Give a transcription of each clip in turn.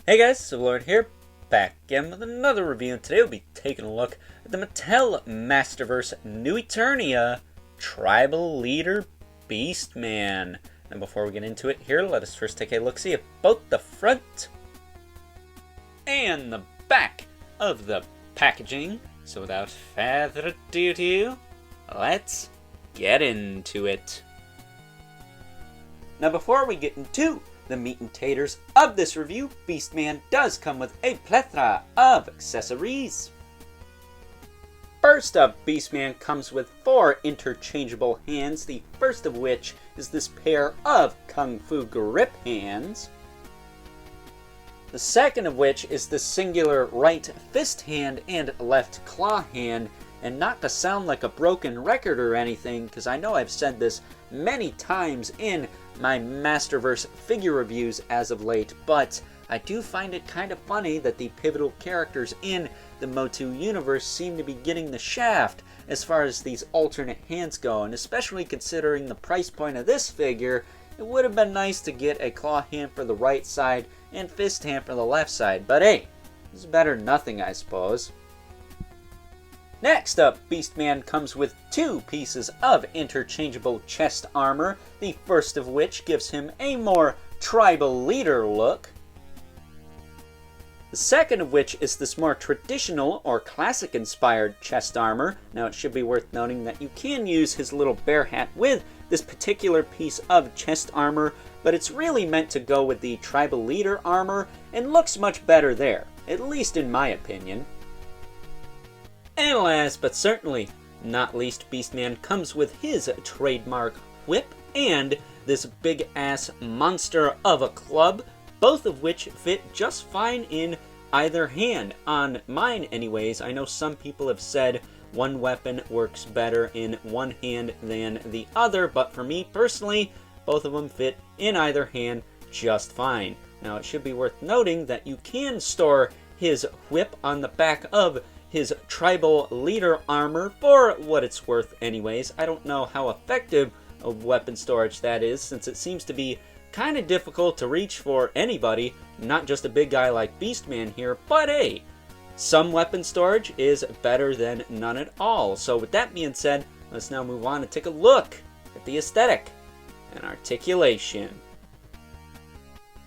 Hey guys, Lord here, back again with another review, and today we'll be taking a look at the Mattel Masterverse New Eternia Tribal Leader Beastman. And before we get into it here, let us first take a look-see at both the front and the back of the packaging. So without further ado, let's get into it. Now before we get into the meat and taters of this review, Beastman does come with a plethora of accessories. First up, Beastman comes with 4 interchangeable hands, the first of which is this pair of Kung Fu grip hands. The second of which is the singular right fist hand and left claw hand. And not to sound like a broken record or anything, because I know I've said this many times in my Masterverse figure reviews as of late, but I do find it kind of funny that the pivotal characters in the Motu universe seem to be getting the shaft as far as these alternate hands go, and especially considering the price point of this figure, it would have been nice to get a claw hand for the right side and fist hand for the left side, but hey, it's better than nothing, I suppose. Next up, Beastman comes with 2 pieces of interchangeable chest armor, the first of which gives him a more tribal leader look. The second of which is this more traditional or classic inspired chest armor. Now it should be worth noting that you can use his little bear hat with this particular piece of chest armor, but it's really meant to go with the tribal leader armor and looks much better there, at least in my opinion. And last but certainly not least, Beastman comes with his trademark whip and this big ass monster of a club, both of which fit just fine in either hand. On mine anyways, I know some people have said one weapon works better in one hand than the other, but for me personally, both of them fit in either hand just fine. Now it should be worth noting that you can store his whip on the back of his tribal leader armor for what it's worth anyways. I don't know how effective of weapon storage that is, since it seems to be kind of difficult to reach for anybody, not just a big guy like Beastman here, but hey, some weapon storage is better than none at all. So with that being said, let's now move on and take a look at the aesthetic and articulation.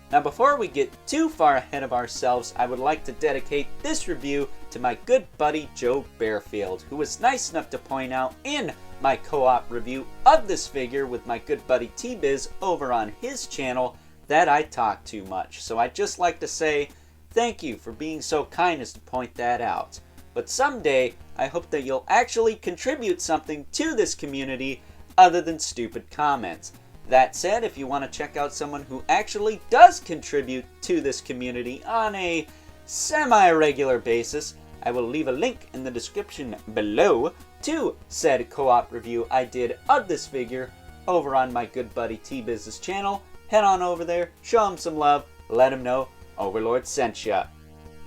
Now before we get too far ahead of ourselves, I would like to dedicate this review to my good buddy Joe Bearfield, who was nice enough to point out in my co-op review of this figure with my good buddy T-Biz over on his channel that I talk too much. So I'd just like to say thank you for being so kind as to point that out. But someday, I hope that you'll actually contribute something to this community other than stupid comments. That said, if you want to check out someone who actually does contribute to this community on a semi-regular basis, I will leave a link in the description below to said co-op review I did of this figure over on my good buddy T-Biz's channel. Head on over there, show him some love, let him know Overlord sent ya.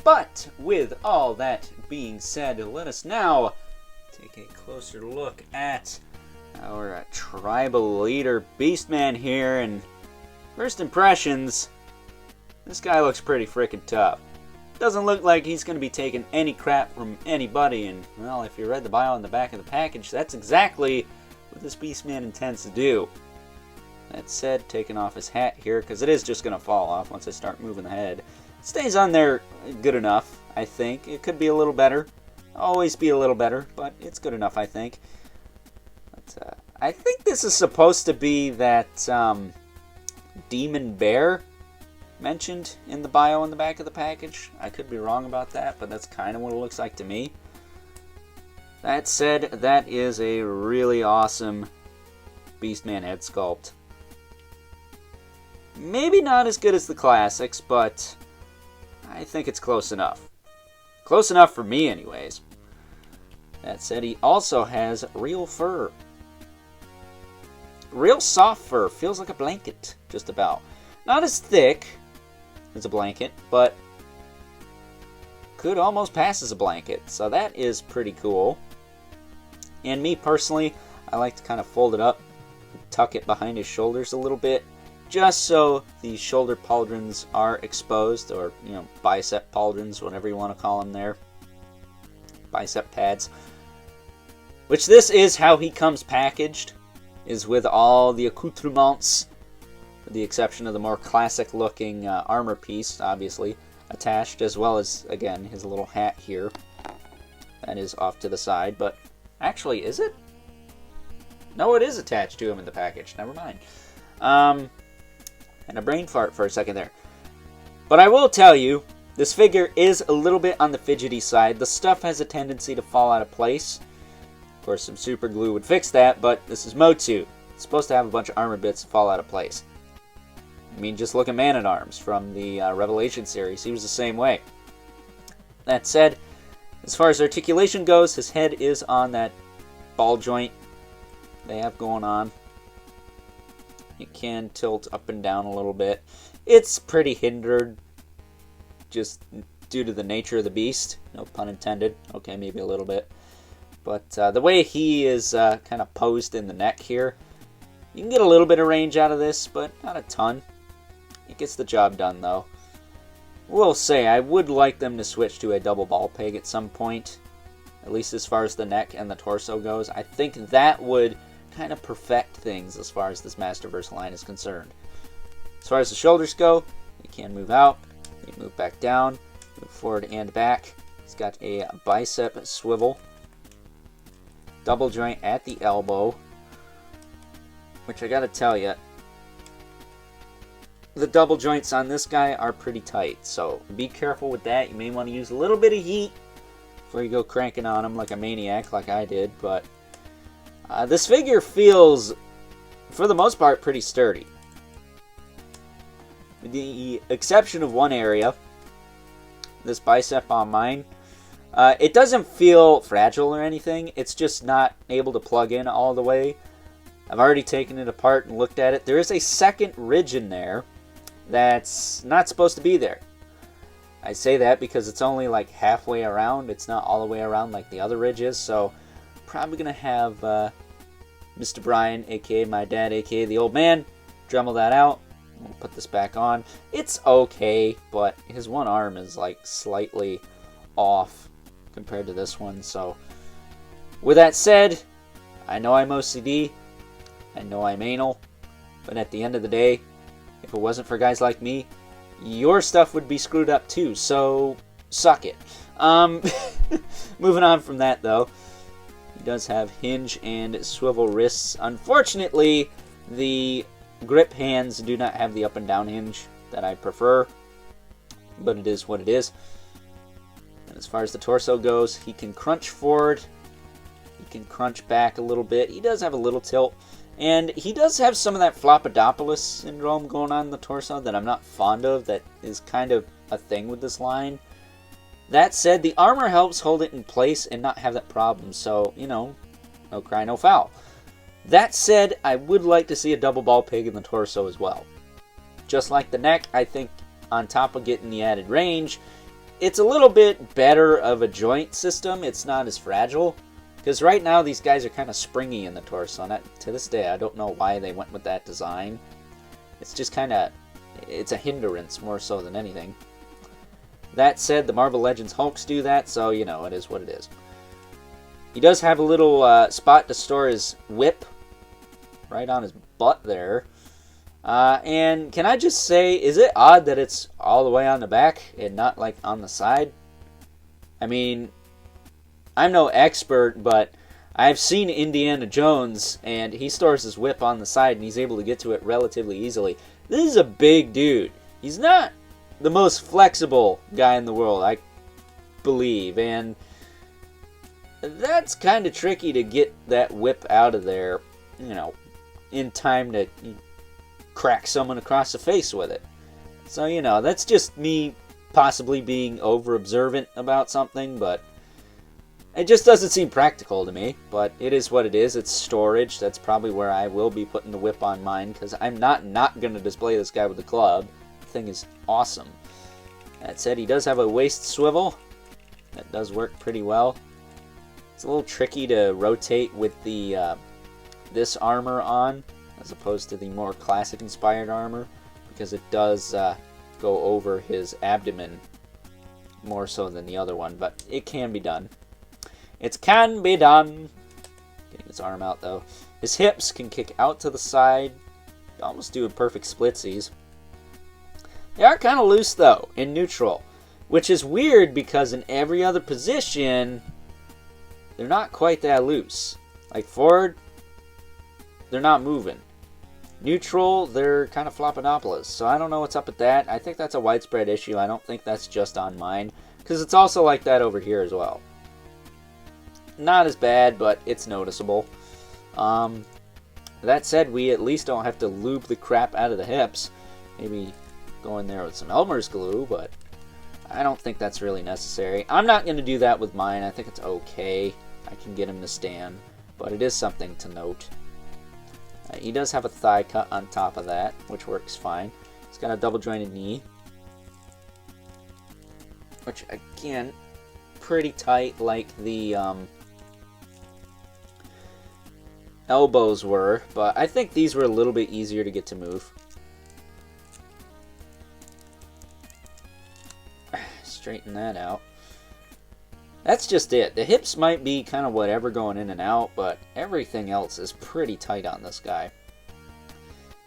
But with all that being said, let us now take a closer look at our tribal leader Beastman here, and first impressions, this guy looks pretty freaking tough. Doesn't look like he's going to be taking any crap from anybody, and well, if you read the bio on the back of the package, that's exactly what this Beastman intends to do. That said, taking off his hat here, because it is just going to fall off once I start moving the head. It stays on there good enough, I think. It could be a little better. Always be a little better, but it's good enough, I think. I think this is supposed to be that demon bear mentioned in the bio on the back of the package. I could be wrong about that, but that's kind of what it looks like to me. That said, that is a really awesome Beastman head sculpt. Maybe not as good as the classics, but I think it's close enough. Close enough for me anyways. That said, he also has real fur. Real soft fur, feels like a blanket, just about. Not as thick as a blanket, but could almost pass as a blanket, so that is pretty cool. And me personally, I like to kind of fold it up, tuck it behind his shoulders a little bit, just so the shoulder pauldrons are exposed, or, you know, bicep pauldrons, whatever you want to call them there. Bicep pads. Which this is how he comes packaged, is with all the accoutrements, with the exception of the more classic looking armor piece, obviously, attached, as well as, again, his little hat here. That is off to the side, but actually, is it? No, it is attached to him in the package. Never mind. And a brain fart for a second there. But I will tell you, this figure is a little bit on the fidgety side. The stuff has a tendency to fall out of place. Of course, some super glue would fix that, but this is Motu. It's supposed to have a bunch of armor bits fall out of place. I mean, just look at Man-at-Arms from the Revelation series. He was the same way. That said, as far as articulation goes, his head is on that ball joint they have going on. It can tilt up and down a little bit. It's pretty hindered just due to the nature of the beast. No pun intended. Okay, maybe a little bit. But the way he is kind of posed in the neck here, you can get a little bit of range out of this, but not a ton. It gets the job done, though. Will say, I would like them to switch to a double ball peg at some point, at least as far as the neck and the torso goes. I think that would kind of perfect things as far as this Masterverse line is concerned. As far as the shoulders go, you can move out, you move back down, move forward and back. He's got a bicep swivel, double joint at the elbow, which I gotta tell you, the double joints on this guy are pretty tight, so be careful with that. You may want to use a little bit of heat before you go cranking on him like a maniac like I did, but this figure feels, for the most part, pretty sturdy. With the exception of one area, this bicep on mine, it doesn't feel fragile or anything. It's just not able to plug in all the way. I've already taken it apart and looked at it. There is a second ridge in there that's not supposed to be there. I say that because it's only like halfway around. It's not all the way around like the other ridge is, so probably going to have Mr. Brian, a.k.a. my dad, a.k.a. the old man, Dremel that out. We'll put this back on. It's okay, but his one arm is like slightly off compared to this one. So with that said, I know I'm OCD, I know I'm anal, but at the end of the day, if it wasn't for guys like me, your stuff would be screwed up too, so suck it. Moving on from that though, he does have hinge and swivel wrists. Unfortunately, the grip hands do not have the up and down hinge that I prefer, but it is what it is. And as far as the torso goes, he can crunch forward, he can crunch back a little bit. He does have a little tilt, and he does have some of that Flopodopolis syndrome going on in the torso that I'm not fond of. That is kind of a thing with this line. That said, the armor helps hold it in place and not have that problem, so, you know, no cry, no foul. That said, I would like to see a double ball peg in the torso as well. Just like the neck, I think on top of getting the added range, it's a little bit better of a joint system. It's not as fragile. Because right now these guys are kind of springy in the torso. And to this day, I don't know why they went with that design. It's just kind of, it's a hindrance more so than anything. That said, the Marvel Legends Hulks do that, so, you know, it is what it is. He does have a little spot to store his whip right on his butt there. And can I just say, is it odd that it's all the way on the back and not like on the side? I mean, I'm no expert, but I've seen Indiana Jones and he stores his whip on the side and he's able to get to it relatively easily. This is a big dude. He's not the most flexible guy in the world, I believe, and that's kind of tricky to get that whip out of there, you know, in time to crack someone across the face with it. So, you know, that's just me possibly being over-observant about something, but it just doesn't seem practical to me. But it is what it is. It's storage. That's probably where I will be putting the whip on mine, because I'm not going to display this guy with the club. The thing is awesome. That said, he does have a waist swivel. That does work pretty well. It's a little tricky to rotate with the this armor on. as opposed to the more classic inspired armor, because it does go over his abdomen more so than the other one, but it can be done. It can be done. Getting his arm out though. His hips can kick out to the side, almost doing perfect splitsies. They are kind of loose though, in neutral, which is weird because in every other position, they're not quite that loose. Like forward, they're not moving. Neutral, they're kind of floppinopolis. So I don't know what's up with that. I think that's a widespread issue. I don't think that's just on mine, because it's also like that over here as well. Not as bad, but it's noticeable. That said, we at least don't have to lube the crap out of the hips. Maybe go in there with some Elmer's glue, but I don't think that's really necessary. I'm not going to do that with mine. I think it's okay. I can get him to stand, but it is something to note. He does have a thigh cut on top of that, which works fine. He's got a double jointed knee, which again, pretty tight like the elbows were, but I think these were a little bit easier to get to move. Straighten that out. That's just it. The hips might be kind of whatever going in and out, but everything else is pretty tight on this guy.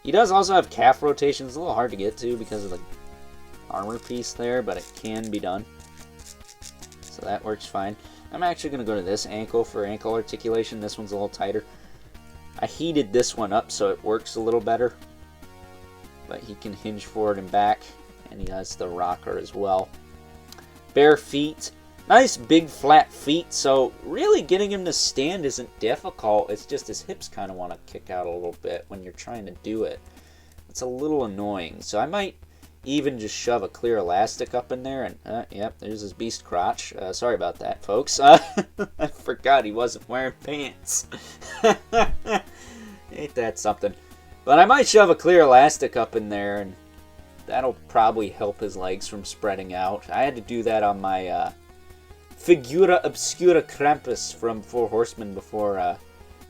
He does also have calf rotations. A little hard to get to because of the armor piece there, but it can be done. So that works fine. I'm actually going to go to this ankle for ankle articulation. This one's a little tighter. I heated this one up so it works a little better, but he can hinge forward and back, and he has the rocker as well. Bare feet. Nice big flat feet, so really getting him to stand isn't difficult. It's just his hips kind of want to kick out a little bit when you're trying to do it. It's a little annoying, so I might even just shove a clear elastic up in there, and yep, there's his beast crotch. Sorry about that, folks. I forgot he wasn't wearing pants. Ain't that something? But I might shove a clear elastic up in there, and that'll probably help his legs from spreading out. I had to do that on my Figura Obscura Krampus from Four Horsemen before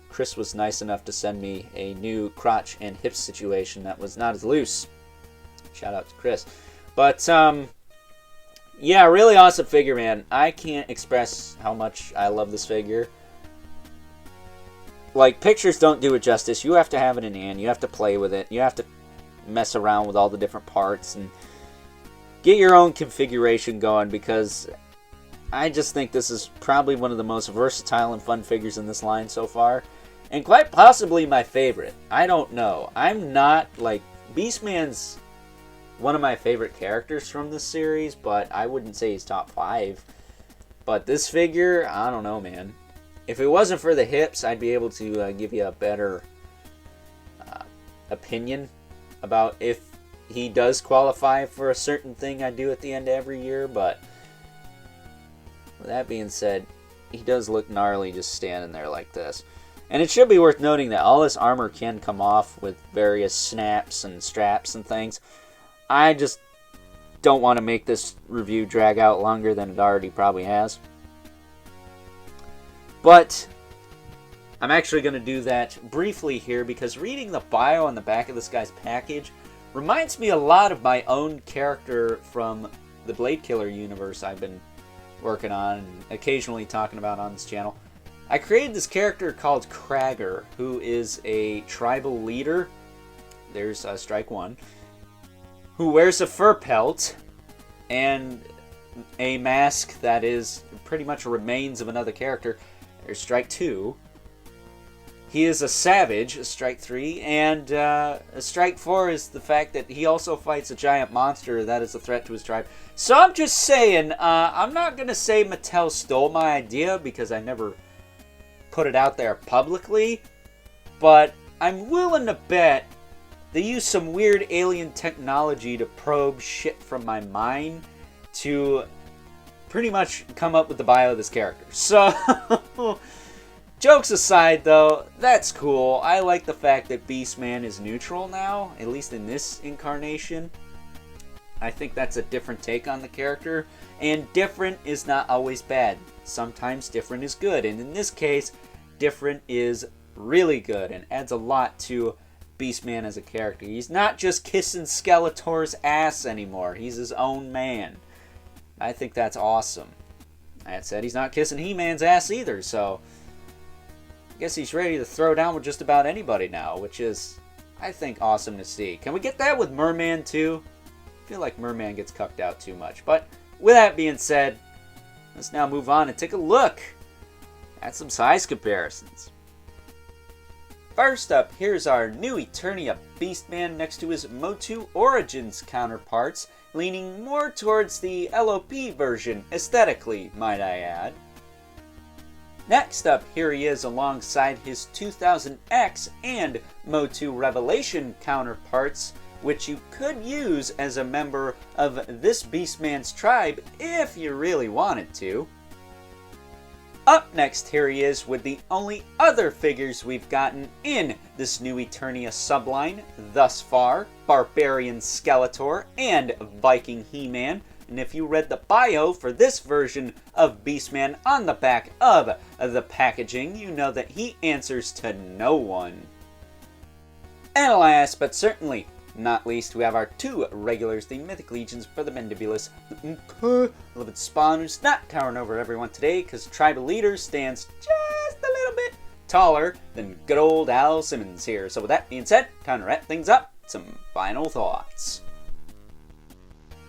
Chris was nice enough to send me a new crotch and hip situation that was not as loose. Shout out to Chris. But, yeah, really awesome figure, man. I can't express how much I love this figure. Like, pictures don't do it justice. You have to have it in hand. You have to play with it. You have to mess around with all the different parts and get your own configuration going, because I just think this is probably one of the most versatile and fun figures in this line so far. And quite possibly my favorite. I don't know. I'm not, like, Beastman's one of my favorite characters from this series, but I wouldn't say he's top 5. But this figure, I don't know, man. If it wasn't for the hips, I'd be able to give you a better opinion about if he does qualify for a certain thing I do at the end of every year. But with that being said, he does look gnarly just standing there like this. And it should be worth noting that all this armor can come off with various snaps and straps and things. I just don't want to make this review drag out longer than it already probably has. But I'm actually going to do that briefly here, because reading the bio on the back of this guy's package reminds me a lot of my own character from the Blade Killer universe I've been working on and occasionally talking about on this channel. I created this character called Kragger, who is a tribal leader. There's strike 1. Who wears a fur pelt and a mask that is pretty much remains of another character. There's strike 2. He is a savage, strike 3, and strike 4 is the fact that he also fights a giant monster that is a threat to his tribe. So I'm just saying, I'm not going to say Mattel stole my idea, because I never put it out there publicly, but I'm willing to bet they used some weird alien technology to probe shit from my mind to pretty much come up with the bio of this character. So, jokes aside though, that's cool. I like the fact that Beastman is neutral now, at least in this incarnation. I think that's a different take on the character, and different is not always bad. Sometimes different is good, and in this case, different is really good and adds a lot to Beastman as a character. He's not just kissing Skeletor's ass anymore. He's his own man. I think that's awesome. That said, he's not kissing He-Man's ass either, so I guess he's ready to throw down with just about anybody now, which is, I think, awesome to see. Can we get that with Merman too? I feel like Merman gets cucked out too much. But with that being said, let's now move on and take a look at some size comparisons. First up, here's our new Eternia Beastman next to his Motu Origins counterparts, leaning more towards the LOP version, aesthetically, might I add. Next up, here he is alongside his 2000X and Motu Revelation counterparts, which you could use as a member of this Beastman's tribe if you really wanted to. Up next, here he is with the only other figures we've gotten in this new Eternia subline thus far, Barbarian Skeletor and Viking He-Man. And if you read the bio for this version of Beastman on the back of the packaging, you know that he answers to no one. And last but certainly not least, we have our two regulars, the Mythic Legions for the Mandibulus, beloved Spawn, who's not towering over everyone today because Tribal Leader stands just a little bit taller than good old Al Simmons here. So with that being said, time to wrap things up. Some final thoughts.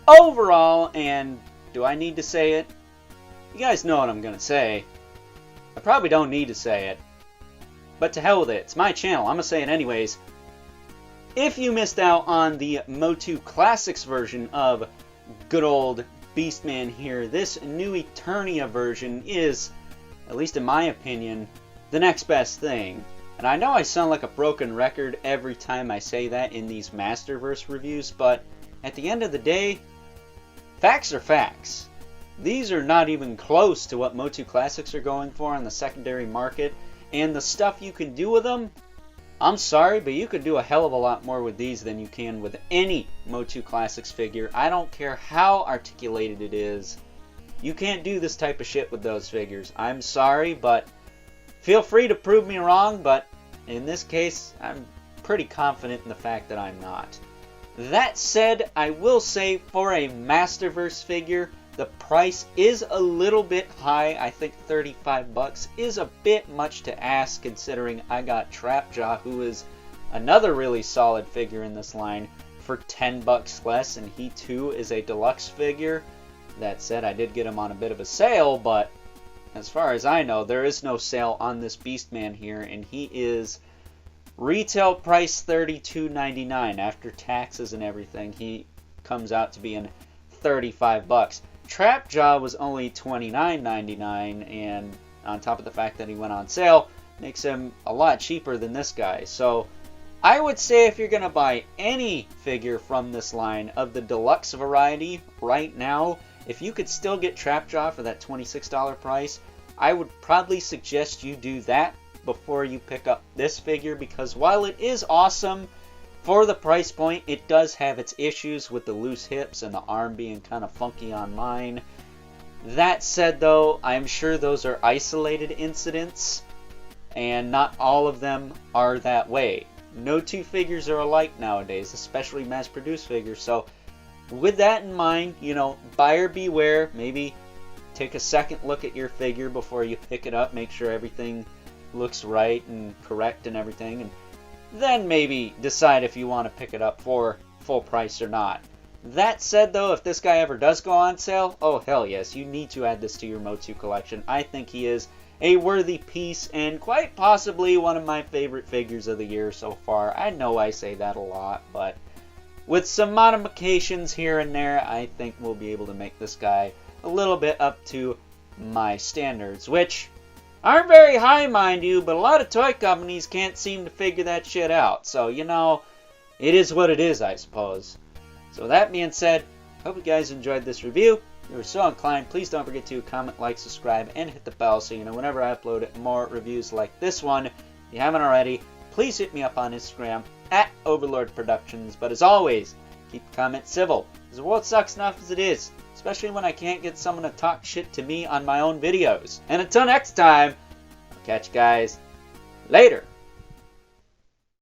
Overall, and do I need to say it? You guys know what I'm going to say. I probably don't need to say it. But to hell with it. It's my channel. I'm going to say it anyways. If you missed out on the Motu Classics version of good old Beastman here, this new Eternia version is, at least in my opinion, the next best thing. And I know I sound like a broken record every time I say that in these Masterverse reviews, but at the end of the day, facts are facts. These are not even close to what Motu Classics are going for on the secondary market, and the stuff you can do with them, I'm sorry, but you could do a hell of a lot more with these than you can with any Motu Classics figure. I don't care how articulated it is. You can't do this type of shit with those figures. I'm sorry, but feel free to prove me wrong, but in this case, I'm pretty confident in the fact that I'm not. That said, I will say for a Masterverse figure, the price is a little bit high. I think $35 is a bit much to ask considering I got Trapjaw, who is another really solid figure in this line, for $10 less, and he too is a deluxe figure. That said, I did get him on a bit of a sale, but as far as I know, there is no sale on this Beastman here, and he is retail price $32.99 after taxes and everything. He comes out to be in $35. Trapjaw was only $29.99, and on top of the fact that he went on sale, makes him a lot cheaper than this guy. So I would say if you're going to buy any figure from this line of the deluxe variety right now, if you could still get Trapjaw for that $26 price, I would probably suggest you do that before you pick up this figure, because while it is awesome for the price point, it does have its issues with the loose hips and the arm being kind of funky on mine. That said though, I'm sure those are isolated incidents, and not all of them are that way. No two figures are alike nowadays, especially mass-produced figures. So with that in mind, you know, buyer beware. Maybe take a second look at your figure before you pick it up. Make sure everything looks right and correct and everything, and then maybe decide if you want to pick it up for full price or not. That said though, if this guy ever does go on sale, oh hell yes, you need to add this to your Motu collection. I think he is a worthy piece and quite possibly one of my favorite figures of the year so far. I know I say that a lot, but with some modifications here and there, I think we'll be able to make this guy a little bit up to my standards, which aren't very high, mind you, but a lot of toy companies can't seem to figure that shit out. So, you know, it is what it is, I suppose. So with that being said, hope you guys enjoyed this review. If you were so inclined, please don't forget to comment, like, subscribe, and hit the bell so you know whenever I upload more reviews like this one. If you haven't already, please hit me up on Instagram at Overlord Productions. But as always, keep the comments civil, because the world sucks enough as it is, especially when I can't get someone to talk shit to me on my own videos. And until next time, I'll catch you guys later.